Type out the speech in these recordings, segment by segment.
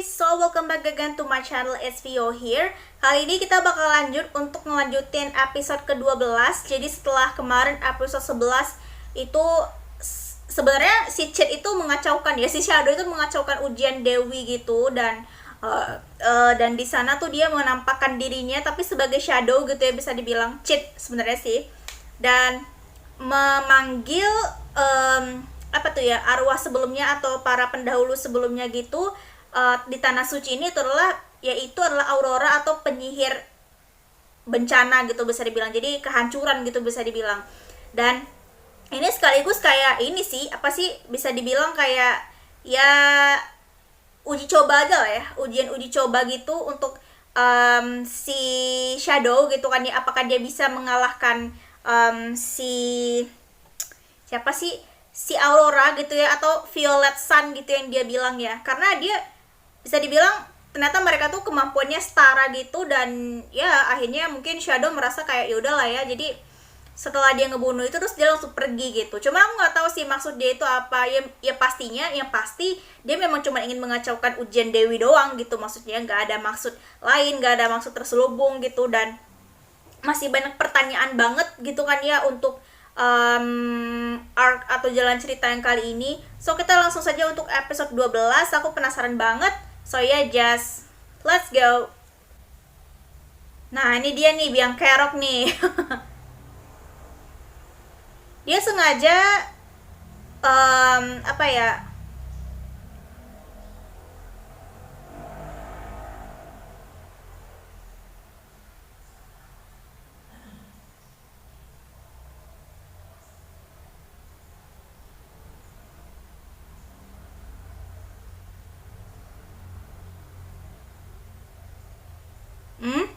so welcome back again to my channel SVO here. Kali ini kita bakal lanjut untuk ngelanjutin episode ke-12. Jadi setelah kemarin episode 11 itu sebenarnya si Chit itu mengacaukan ya, si Shadow itu mengacaukan ujian Dewi gitu, dan di sana tuh dia menampakkan dirinya tapi sebagai Shadow gitu ya, bisa dibilang Chit sebenarnya sih, dan memanggil apa tuh ya, arwah sebelumnya atau para pendahulu sebelumnya gitu di tanah suci ini, yaitu adalah Aurora atau penyihir bencana gitu bisa dibilang, jadi kehancuran gitu bisa dibilang. Dan ini sekaligus kayak ini sih, apa sih, bisa dibilang kayak ya uji coba aja lah ya, uji coba gitu untuk si Shadow gitu kan ya, apakah dia bisa mengalahkan siapa sih, si Aurora gitu ya, atau Violet Sun gitu yang dia bilang ya, karena dia bisa dibilang ternyata mereka tuh kemampuannya setara gitu. Dan ya akhirnya mungkin Shadow merasa kayak yaudah lah ya, jadi setelah dia ngebunuh itu terus dia langsung pergi gitu. Cuma aku nggak tahu sih maksud dia itu apa ya, pastinya yang pasti dia memang cuma ingin mengacaukan ujian Dewi doang gitu, maksudnya nggak ada maksud lain, nggak ada maksud terselubung gitu. Dan masih banyak pertanyaan banget gitu kan ya untuk arc atau jalan cerita yang kali ini. So kita langsung saja untuk episode 12. Aku penasaran banget. So ya, just let's go. Nah, ini dia nih biang kerok nih. Dia sengaja apa ya, hmm?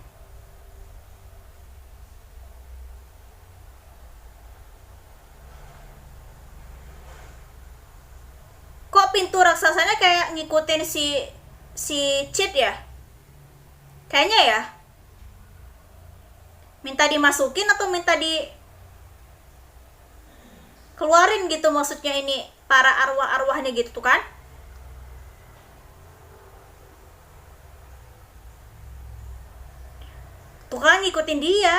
Kok pintu raksasanya kayak ngikutin si Chit ya? Kayaknya ya. Minta dimasukin atau minta dikeluarin gitu, maksudnya ini para arwah-arwahnya gitu tuh kan. Tuh kan ngikutin dia.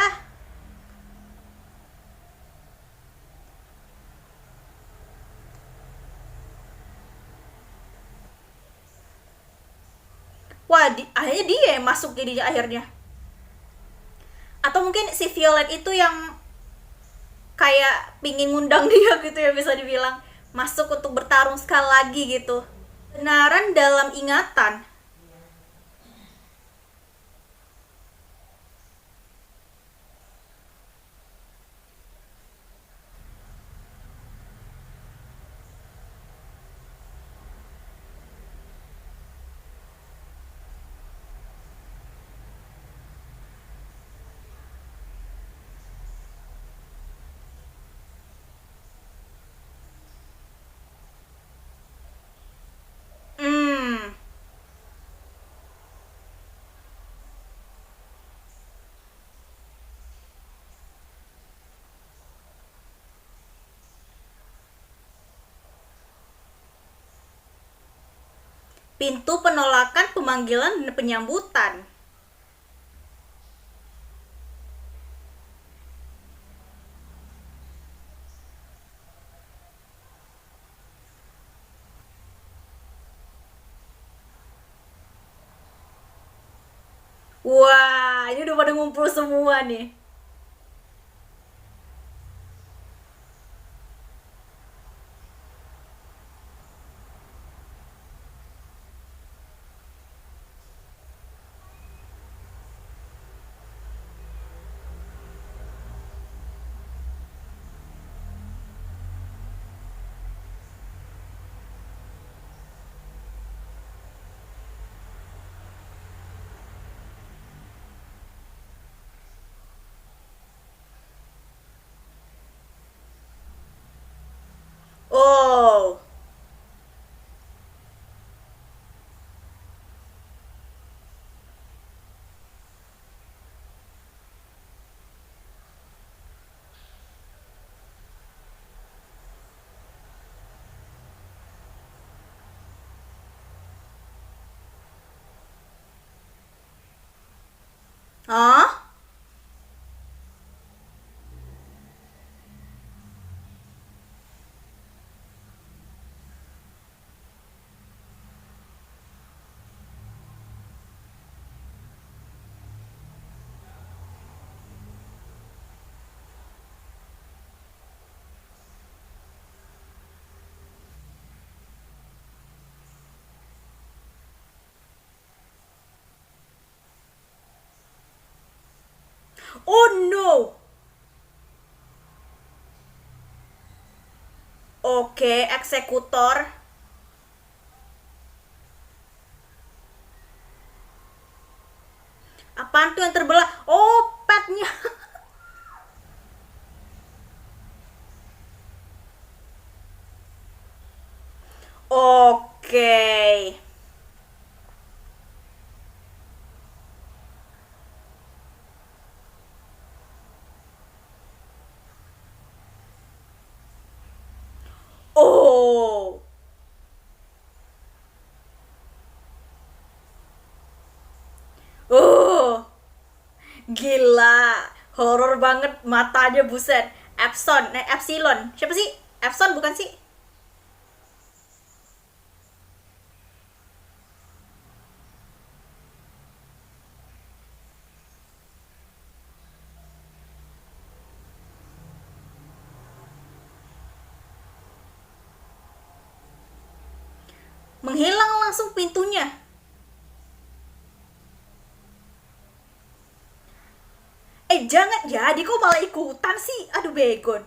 Wah, akhirnya dia yang masuk jadi akhirnya. Atau mungkin si Violet itu yang kayak pingin ngundang dia gitu ya, bisa dibilang masuk untuk bertarung sekali lagi gitu. Benaran dalam ingatan. Hmm, pintu penolakan, pemanggilan, dan penyambutan. Wah, ini udah pada ngumpul semua nih. Hah? Oh no. Oke, eksekutor. Apaan tuh yang terbelah? Oh, petnya. Oke. Oh. Oh. Gila. Horor banget matanya buset. Epsilon. Siapa sih? Epson bukan sih? Menghilang langsung pintunya. Jangan jadi kok malah ikutan sih. Aduh begon.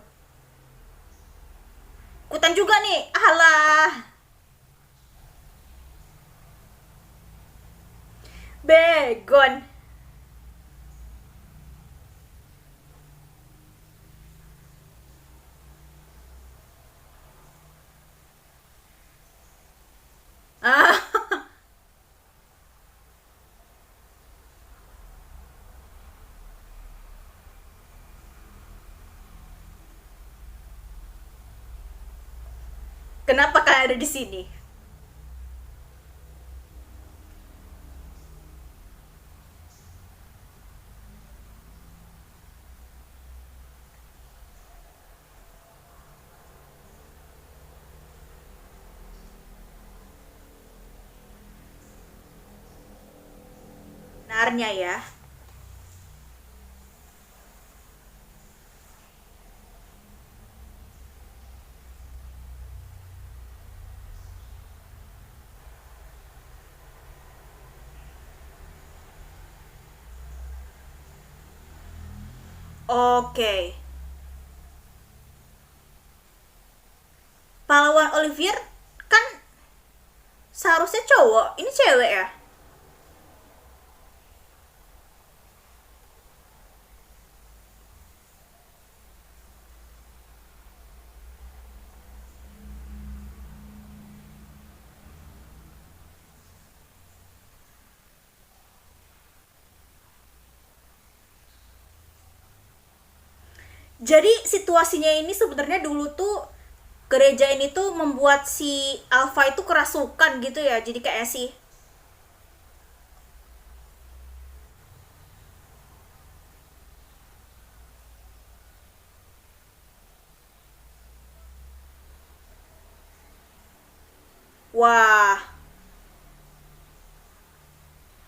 Ikutan juga nih. Alah. Begon. Ah, kenapa kalian ada di sini? Benarnya ya. Oke. Pahlawan Olivier kan seharusnya cowok. Ini cewek ya? Jadi situasinya ini sebenarnya dulu tuh gereja ini tuh membuat si Alpha itu kerasukan gitu ya. Jadi kayak sih wah,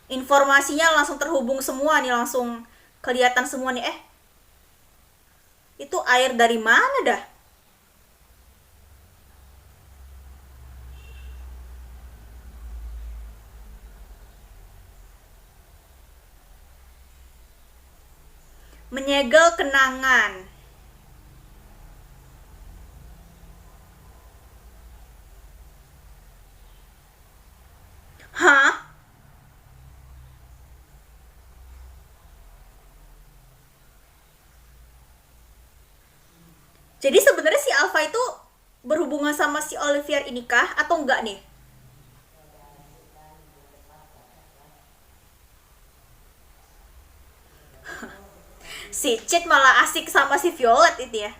informasinya langsung terhubung semua nih, langsung kelihatan semua nih. Itu air dari mana dah? Menyegel kenangan. Hah? Jadi sebenarnya si Alpha itu berhubungan sama si Olivier ini kah atau enggak nih? Si Cid malah asik sama si Violet itu ya.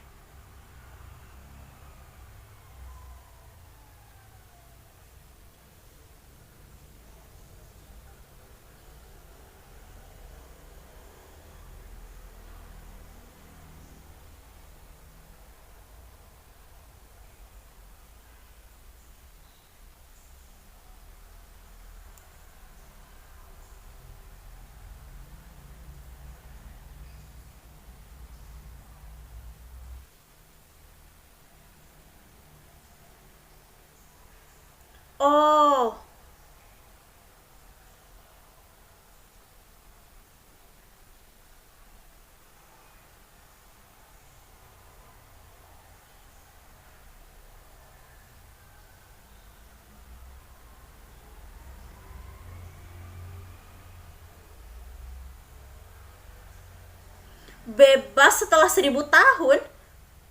Bebas setelah 1000 tahun?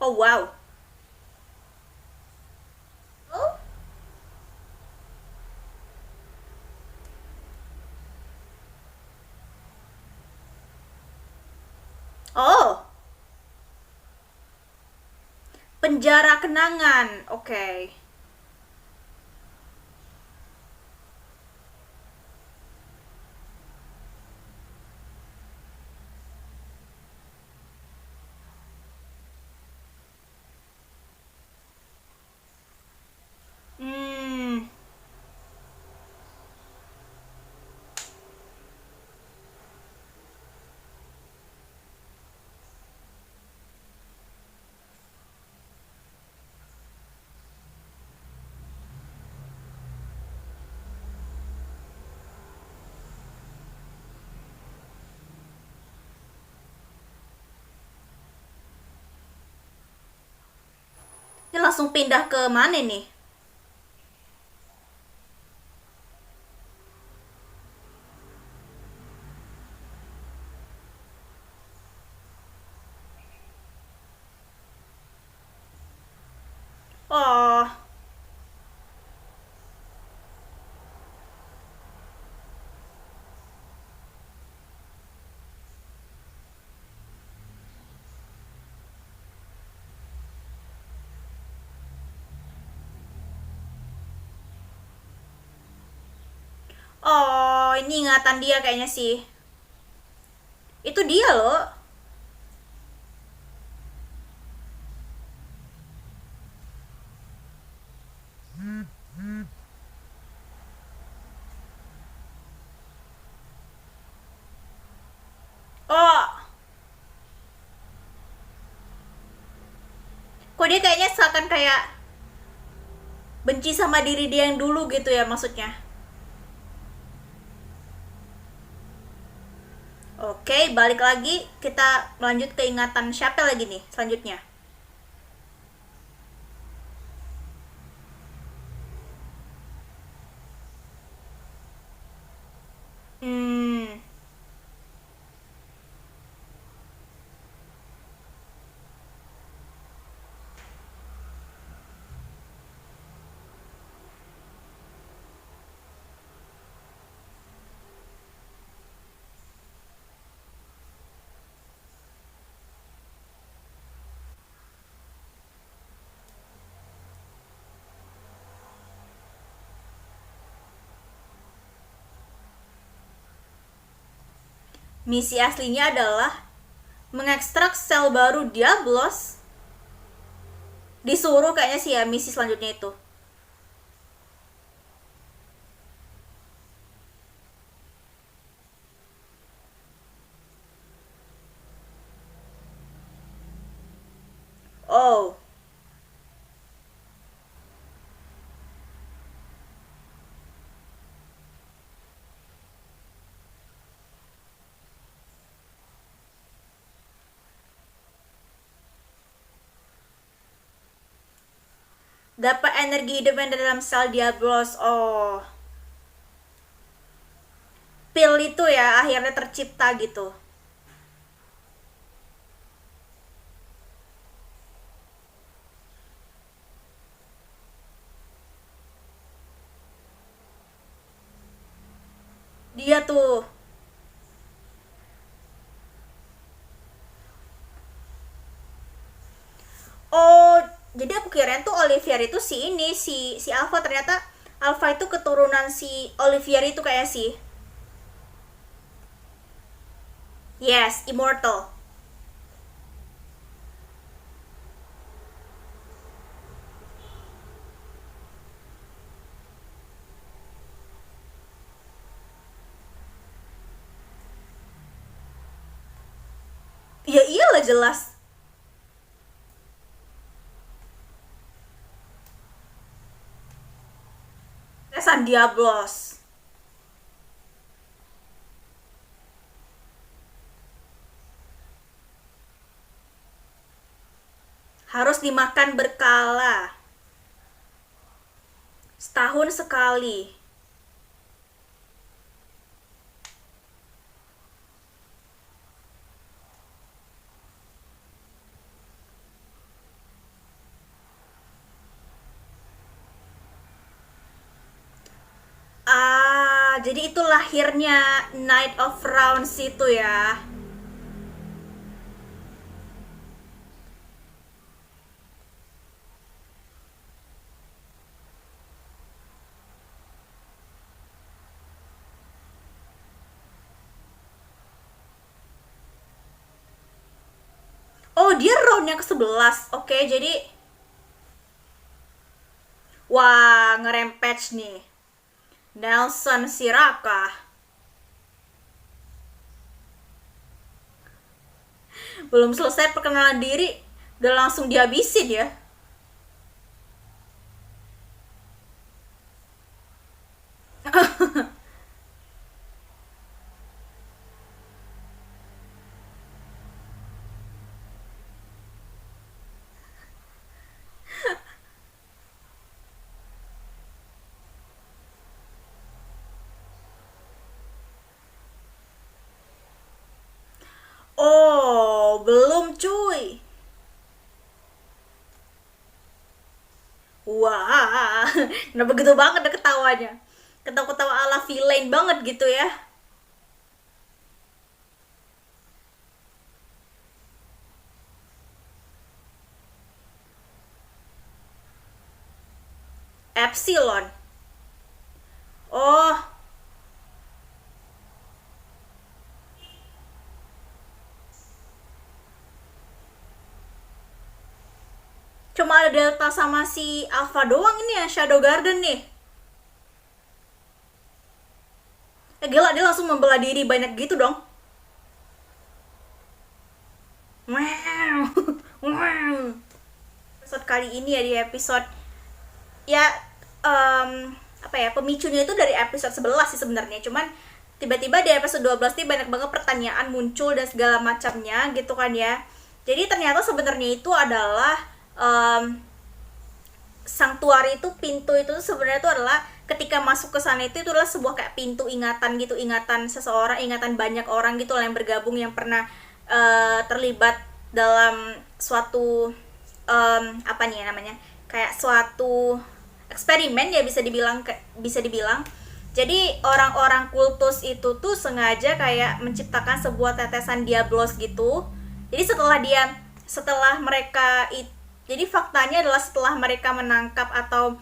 Oh wow. Oh. Oh, penjara kenangan. Oke. Okay. Hmm. Ini langsung pindah ke mana nih? Oh. Oh, ini ingatan dia kayaknya sih. Itu dia loh. Oh, kok dia kayaknya seakan kayak benci sama diri dia yang dulu gitu ya maksudnya. Oke, balik lagi. Kita lanjut ke ingatan siapa lagi nih selanjutnya? Hmm. Misi aslinya adalah mengekstrak sel baru Diablos. Disuruh kayaknya sih ya misi selanjutnya itu. Oh. Dapat energi hidup yang dalam sel Diablos. Oh. Pil itu ya akhirnya tercipta gitu. Dia tuh. Oh, jadi aku kirain tuh Olivier itu si ini, si Alpha. Ternyata Alpha itu keturunan si Olivier itu kayak sih. Yes, immortal. Ya iyalah jelas. Kesan Diablos. Harus dimakan berkala. Setahun sekali. jadi itu lahirnya Knight of Rounds itu ya. Oh, dia round yang ke-11. Oke, jadi wah, ngerempage nih. Nelson Siraka. Belum selesai perkenalan diri, udah langsung dihabisin ya. Oh, belum cuy. Wah, kenapa gitu banget deh ketawanya. Ketawa-ketawa ala villain banget gitu ya. Epsilon. Oh, cuma ada Delta sama si Alpha doang ini ya, Shadow Garden nih. Gila, dia langsung membela diri banyak gitu dong. Wow. Wow. Episode kali ini ya, di episode ya apa ya, pemicunya itu dari episode 11 sih sebenarnya, cuman tiba-tiba di episode 12 nih banyak banget pertanyaan muncul dan segala macamnya gitu kan ya. Jadi ternyata sebenarnya itu adalah sanctuary itu, pintu itu sebenarnya itu adalah ketika masuk ke sana itu adalah sebuah kayak pintu ingatan gitu, ingatan seseorang, ingatan banyak orang gitu lah yang bergabung, yang pernah terlibat dalam suatu apa nih ya namanya, kayak suatu eksperimen ya, bisa dibilang. Jadi orang-orang kultus itu tuh sengaja kayak menciptakan sebuah tetesan diablos gitu. Jadi setelah mereka jadi faktanya adalah setelah mereka menangkap atau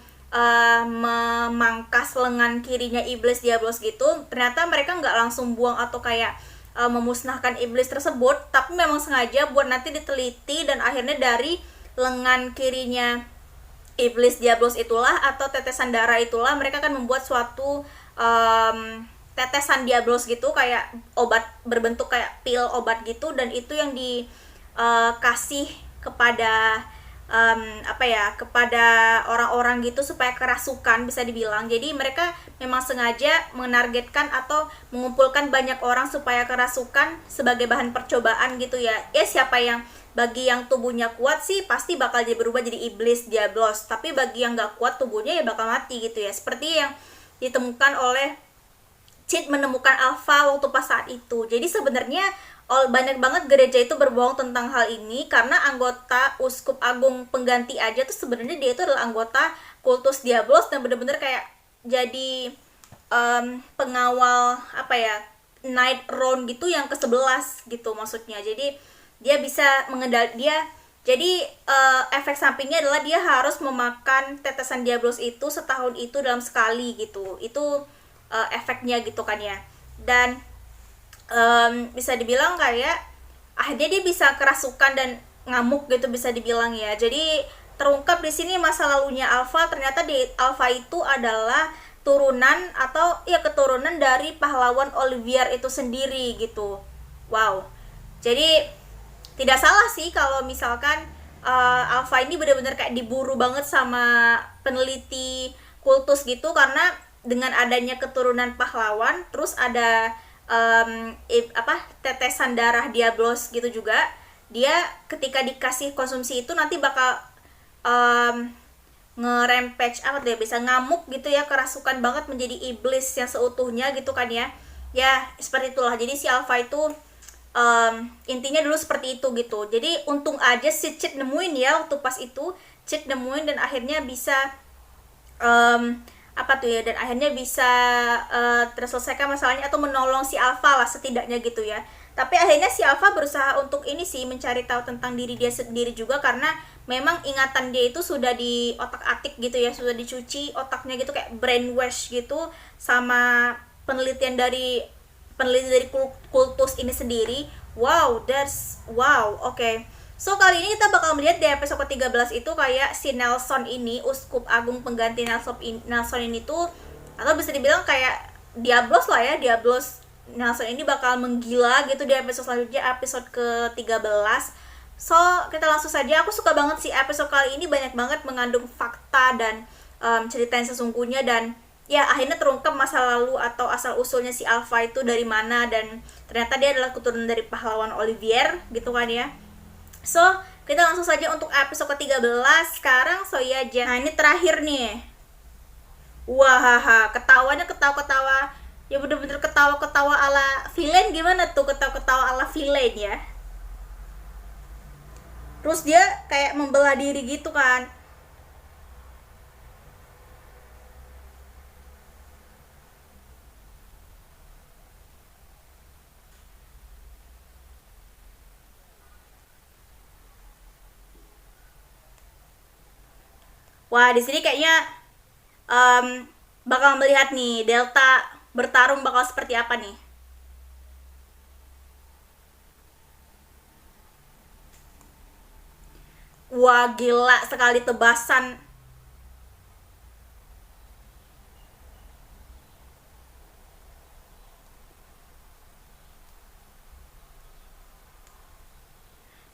memangkas lengan kirinya iblis diablos gitu, ternyata mereka nggak langsung buang atau kayak memusnahkan iblis tersebut, tapi memang sengaja buat nanti diteliti, dan akhirnya dari lengan kirinya iblis diablos itulah atau tetesan darah itulah mereka akan membuat suatu tetesan diablos gitu, kayak obat berbentuk kayak pil obat gitu, dan itu yang dikasih kepada kepada orang-orang gitu supaya kerasukan, bisa dibilang. Jadi mereka memang sengaja menargetkan atau mengumpulkan banyak orang supaya kerasukan sebagai bahan percobaan gitu ya. Ya siapa yang, bagi yang tubuhnya kuat sih pasti bakal jadi berubah jadi iblis diablos, tapi bagi yang nggak kuat tubuhnya ya bakal mati gitu ya, seperti yang ditemukan oleh Cid menemukan Alpha waktu pas saat itu. Jadi sebenarnya banyak banget gereja itu berbohong tentang hal ini, karena anggota uskup agung pengganti aja tuh sebenarnya dia itu adalah anggota kultus diablos dan bener-bener kayak jadi pengawal night round gitu yang ke-11 gitu maksudnya. Jadi dia bisa jadi efek sampingnya adalah dia harus memakan tetesan diablos itu setahun itu dalam sekali gitu. Itu efeknya gitu kan ya. Dan bisa dibilang kayak akhirnya dia bisa kerasukan dan ngamuk gitu, bisa dibilang ya. Jadi terungkap di sini masa lalunya Alpha. Ternyata di Alpha itu adalah turunan atau ya keturunan dari pahlawan Olivier itu sendiri gitu. Wow. Jadi tidak salah sih kalau misalkan Alpha ini benar-benar kayak diburu banget sama peneliti kultus gitu, karena dengan adanya keturunan pahlawan, terus ada tetesan darah diablos gitu juga, dia ketika dikasih konsumsi itu nanti bakal nge-rampage bisa ngamuk gitu ya, kerasukan banget menjadi iblis yang seutuhnya gitu kan ya. Ya seperti itulah. Jadi si Alpha itu intinya dulu seperti itu gitu. Jadi untung aja si Cid nemuin ya, waktu pas itu Cid nemuin dan akhirnya bisa apa tuh ya, dan akhirnya bisa terselesaikan masalahnya atau menolong si Alpha lah setidaknya gitu ya. Tapi akhirnya si Alpha berusaha untuk ini sih, mencari tahu tentang diri dia sendiri juga, karena memang ingatan dia itu sudah di otak-atik gitu ya, sudah dicuci otaknya gitu, kayak brainwash gitu sama penelitian dari kultus ini sendiri. Wow, that's wow. Oke. Okay. So kali ini kita bakal melihat di episode ke-13 itu kayak si Nelson ini, uskup agung pengganti Nelson ini tuh, atau bisa dibilang kayak Diablos lah ya, Diablos Nelson ini bakal menggila gitu di episode selanjutnya, episode ke-13. So, kita langsung saja. Aku suka banget sih episode kali ini, banyak banget mengandung fakta dan cerita yang sesungguhnya, dan ya akhirnya terungkap masa lalu atau asal usulnya si Alpha itu dari mana, dan ternyata dia adalah keturunan dari pahlawan Olivier gitu kan ya. So, kita langsung saja untuk episode ke-13 sekarang. So ya aja. Nah, ini terakhir nih. Wah, ketawanya ketawa-ketawa. Ya bener-bener ketawa-ketawa ala villain. Gimana tuh ketawa-ketawa ala villain ya? Terus dia kayak membelah diri gitu kan. Wah, di sini kayaknya bakal melihat nih Delta bertarung bakal seperti apa nih. Wah, gila sekali tebasan.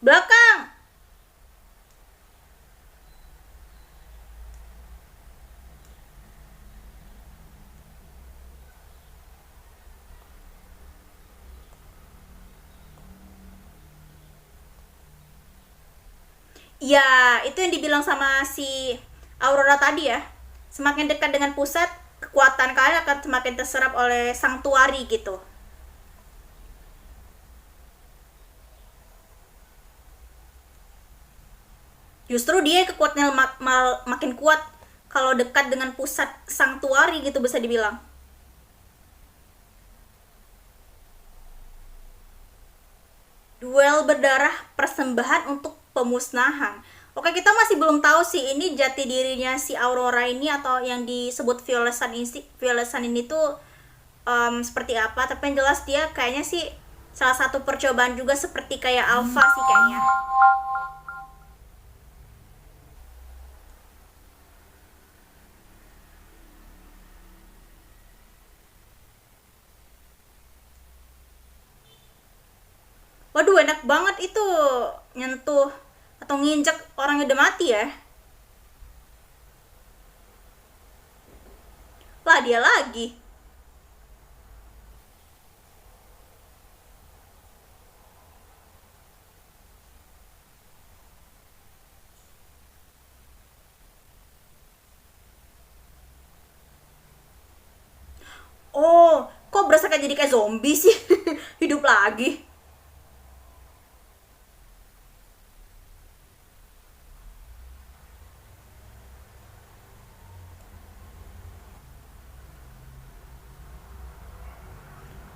Belakang. Ya, itu yang dibilang sama si Aurora tadi ya. Semakin dekat dengan pusat, kekuatan kalian akan semakin terserap oleh sanctuary gitu. Justru dia kekuatannya makin kuat kalau dekat dengan pusat sanctuary gitu, bisa dibilang. Duel berdarah persembahan untuk pemusnahan. Oke, kita masih belum tahu sih ini jati dirinya si Aurora ini atau yang disebut Violet Sun ini tuh seperti apa. Tapi yang jelas dia kayaknya sih salah satu percobaan juga seperti kayak Alpha sih kayaknya. Waduh, enak banget itu nyentuh atau nginjek orang yang udah mati ya. Lah, dia lagi. Oh, kok berasa kayak jadi kayak zombie sih? Hidup lagi.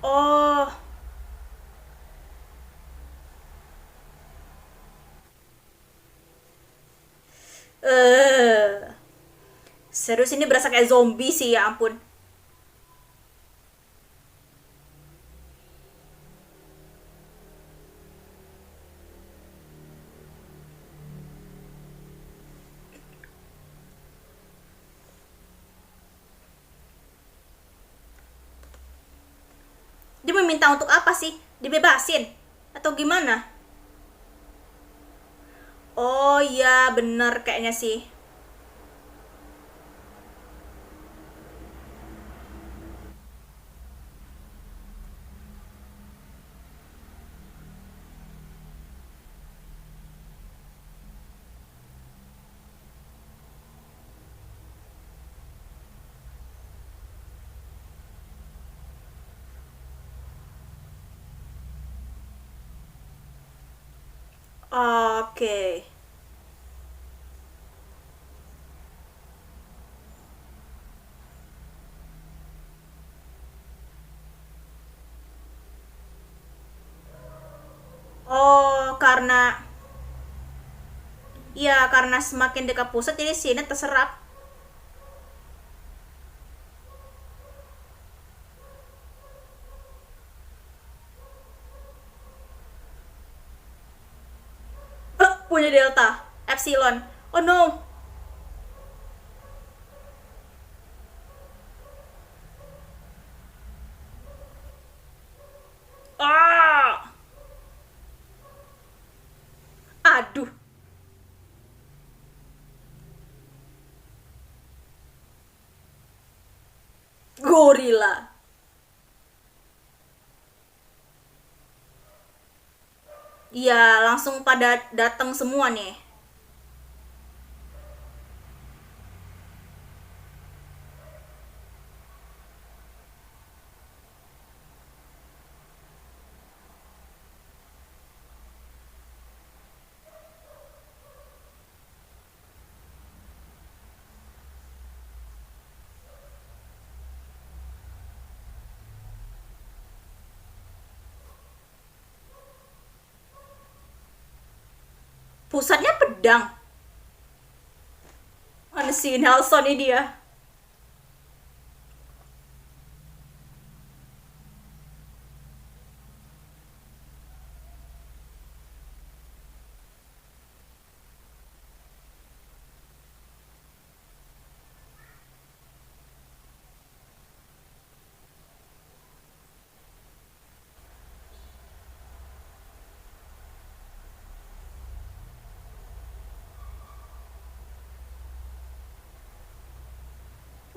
Oh, eh serius ini berasa kayak zombie sih, ya ampun. Dia meminta untuk apa sih? Dibebasin? Atau gimana? Oh iya, bener kayaknya sih. Oke. Oh, karena semakin dekat pusat jadi sini terserap. Punya delta, epsilon. Oh no. Ah, aduh. Gorila. Iya, langsung pada datang semua nih. Pusatnya pedang. Mana si Nelson ini dia?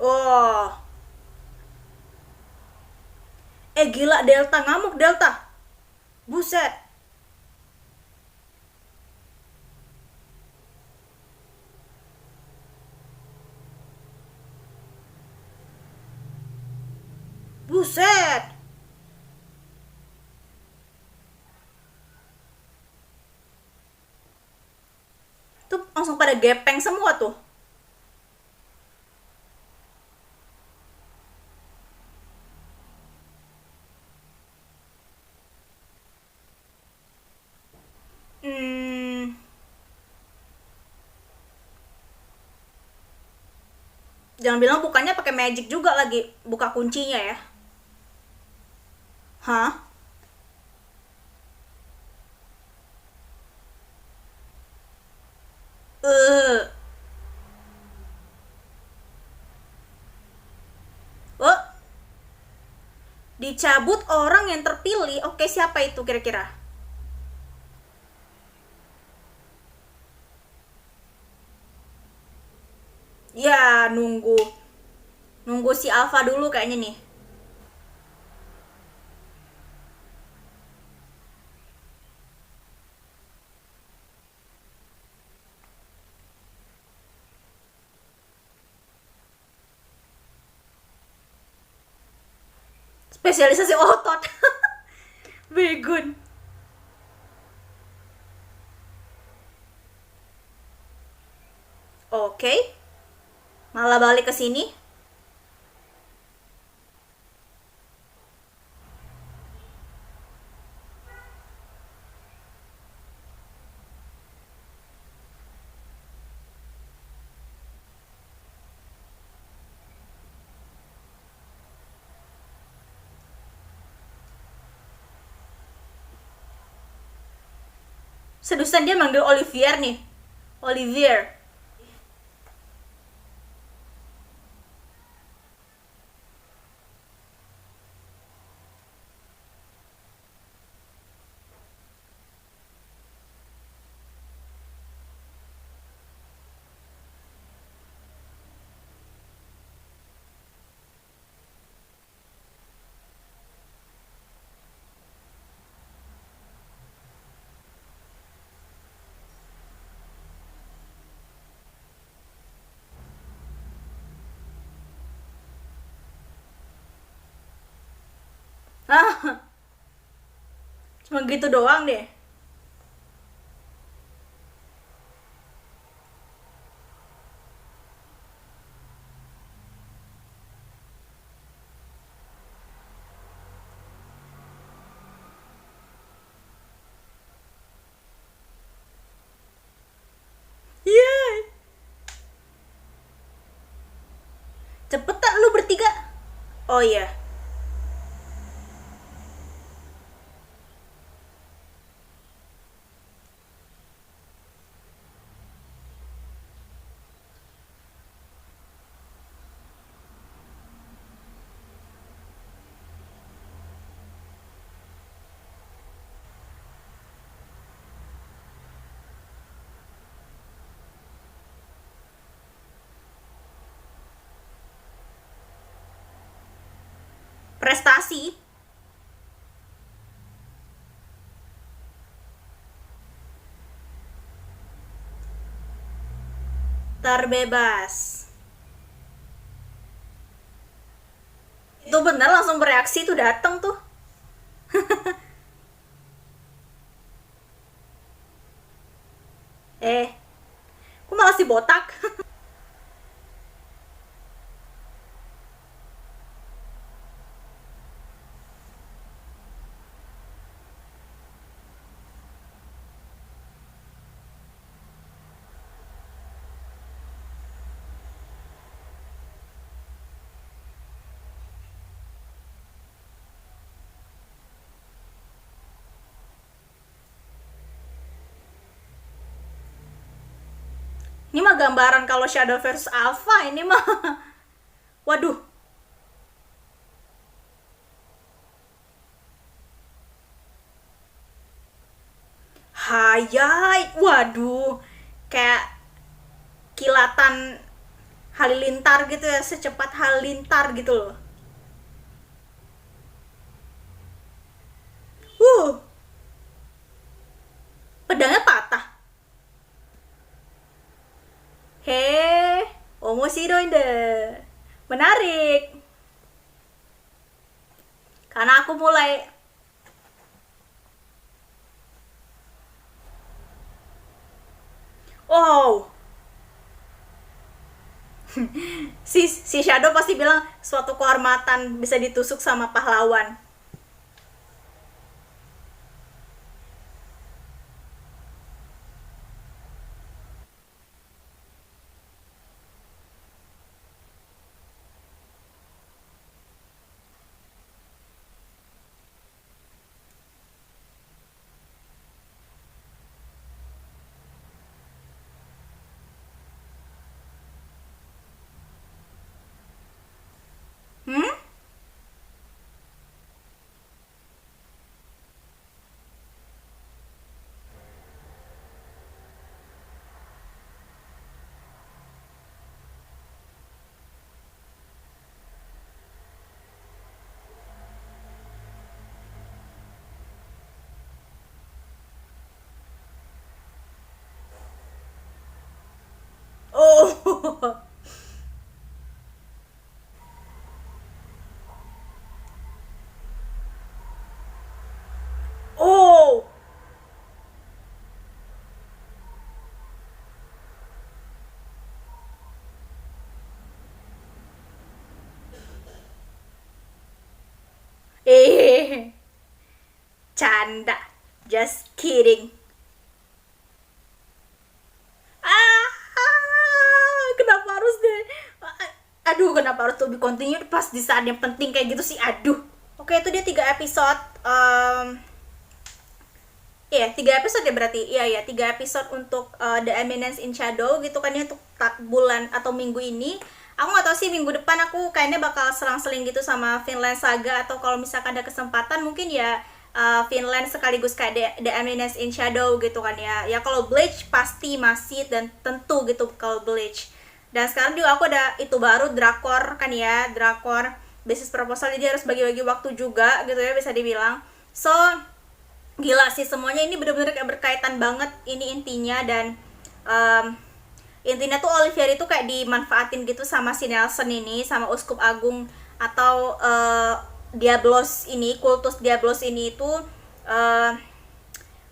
Oh, gila, Delta ngamuk, Delta. Buset. Buset. Tuh langsung pada gepeng semua tuh. Hmm, jangan bilang bukannya pakai magic juga lagi buka kuncinya ya. Hah? Eh, oh, dicabut orang yang terpilih. Oke, siapa itu kira-kira? Ya, nunggu. Nunggu si Alpha dulu kayaknya nih. Spesialisasi otot. Begun. Oke. Malah balik ke sini. Sedusan dia manggil Olivier nih. Olivier. Hah? Cuma gitu doang deh. Cepetan lu bertiga. Oh iya. Prestasi terbebas. Itu bener langsung bereaksi tuh dateng tuh. Kok malah si botak? Ini mah gambaran kalau Shadow versus Alpha ini mah. Waduh. Hayai. Waduh. Kayak kilatan halilintar gitu ya, secepat halilintar gitu loh. Uh, pedangnya patah. Hei, omosiroi de. Menarik. Karena aku mulai oh, si Shadow pasti bilang suatu kehormatan bisa ditusuk sama pahlawan. Hmm? Oh. Oh. Eh. Canda. Just kidding. Kenapa harus deh? Aduh, kenapa harus to be continued pas di saat yang penting kayak gitu sih? Aduh. Oke, itu dia 3 episode. Iya, 3 episode ya berarti. Iya, 3 episode untuk The Eminence in Shadow gitu kan ya, untuk bulan atau minggu ini. Aku nggak tahu sih minggu depan aku kayaknya bakal selang-seling gitu sama Vinland Saga, atau kalau misalkan ada kesempatan mungkin ya Vinland sekaligus kayak The Eminence in Shadow gitu kan ya. Ya kalau Bleach pasti masih dan tentu gitu kalau Bleach. Dan sekarang juga aku ada itu baru drakor kan ya, drakor basis proposal, jadi harus bagi-bagi waktu juga gitu ya bisa dibilang. So gila sih semuanya ini bener-bener kayak berkaitan banget ini intinya. Dan intinya tuh Olivier itu kayak dimanfaatin gitu sama si Nelson ini, sama Uskup Agung atau Diablos ini, kultus Diablos ini itu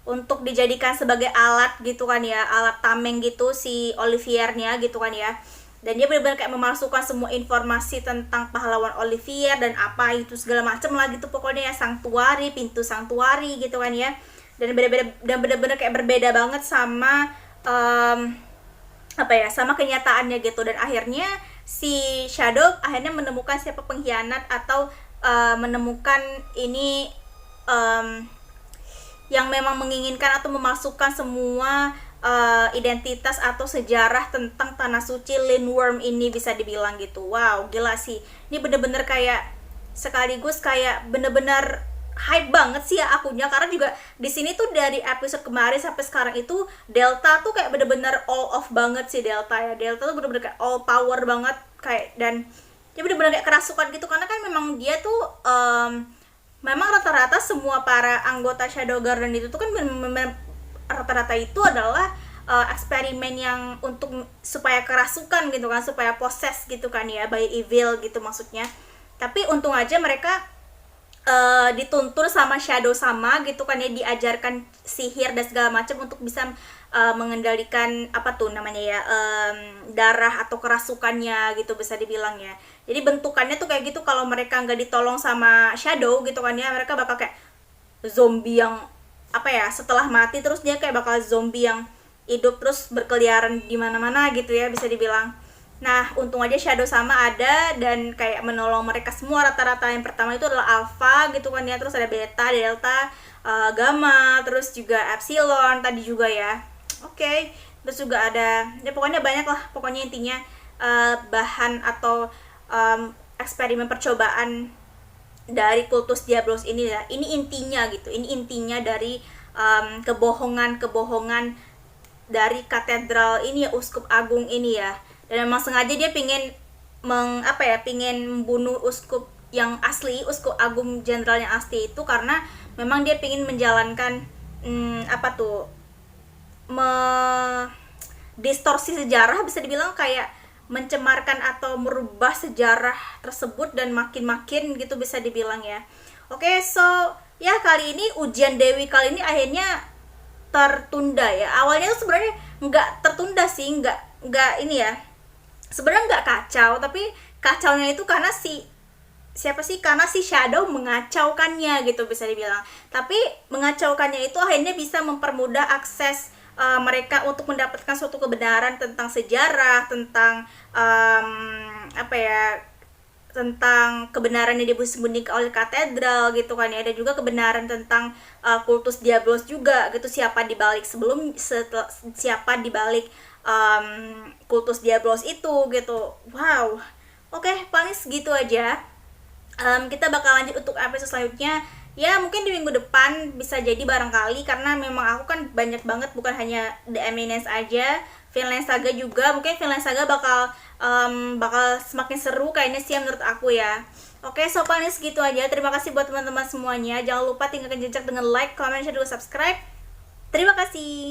untuk dijadikan sebagai alat gitu kan ya, alat tameng gitu si Oliviernya gitu kan ya. Dan dia benar-benar kayak memasukkan semua informasi tentang pahlawan Olivier dan apa itu segala macem lah gitu pokoknya ya, sanktuari, pintu sanktuari gitu kan ya. Dan benar-benar kayak berbeda banget sama apa ya, sama kenyataannya gitu. Dan akhirnya si Shadow akhirnya menemukan siapa pengkhianat atau menemukan ini yang memang menginginkan atau memasukkan semua identitas atau sejarah tentang tanah suci Lindworm ini, bisa dibilang gitu. Wow, gila sih. Ini bener-bener kayak sekaligus kayak bener-bener hype banget sih ya akunya, karena juga di sini tuh dari episode kemarin sampai sekarang itu Delta tuh kayak bener-bener all of banget sih Delta ya. Delta tuh bener-bener kayak all power banget kayak, dan dia bener-bener kayak kerasukan gitu, karena kan memang dia tuh memang rata-rata semua para anggota Shadow Garden itu tuh kan bener-bener rata-rata itu adalah eksperimen yang untuk supaya kerasukan gitu kan, supaya possess gitu kan ya, by evil gitu maksudnya. Tapi untung aja mereka dituntun sama Shadow sama gitu kan ya, diajarkan sihir dan segala macam untuk bisa mengendalikan apa tuh namanya ya, darah atau kerasukannya gitu bisa dibilang ya. Jadi bentukannya tuh kayak gitu, kalau mereka nggak ditolong sama Shadow gitu kan ya, mereka bakal kayak zombie yang apa ya, setelah mati terus dia kayak bakal zombie yang hidup terus berkeliaran di mana-mana gitu ya bisa dibilang. Nah, untung aja Shadow sama ada dan kayak menolong mereka semua rata-rata. Yang pertama itu adalah Alpha gitu kan ya, terus ada Beta, Delta, Gamma, terus juga Epsilon tadi juga ya. Oke, terus juga ada, ya pokoknya banyak lah, pokoknya intinya bahan atau eksperimen percobaan dari kultus Diablos ini ya. Ini intinya gitu, ini intinya dari kebohongan-kebohongan dari katedral ini ya, Uskup Agung ini ya. Dan memang sengaja dia pingin pingin membunuh uskup yang asli, Uskup Agung Jenderal yang asli itu, karena memang dia pingin menjalankan distorsi sejarah bisa dibilang, kayak mencemarkan atau merubah sejarah tersebut dan makin-makin gitu bisa dibilang ya. Oke, so ya kali ini ujian Dewi kali ini akhirnya tertunda ya. Awalnya tuh sebenarnya nggak tertunda sih, nggak ini ya, sebenarnya nggak kacau, tapi kacaunya itu karena karena si Shadow mengacaukannya gitu bisa dibilang. Tapi mengacaukannya itu akhirnya bisa mempermudah akses mereka untuk mendapatkan suatu kebenaran tentang sejarah, tentang tentang kebenaran yang disembunyikan oleh katedral gitu kan ya, dan juga kebenaran tentang kultus Diablos juga gitu, siapa dibalik siapa dibalik kultus Diablos itu gitu. Wow, oke, paling segitu aja. Kita bakal lanjut untuk episode selanjutnya ya, mungkin di minggu depan bisa jadi barangkali, karena memang aku kan banyak banget, bukan hanya The Eminence aja, Vinland Saga juga. Mungkin Vinland Saga bakal semakin seru kayaknya sih menurut aku ya. Oke, so paling segitu aja. Terima kasih buat teman-teman semuanya. Jangan lupa tinggalkan jejak dengan like, comment, share, dan subscribe. Terima kasih.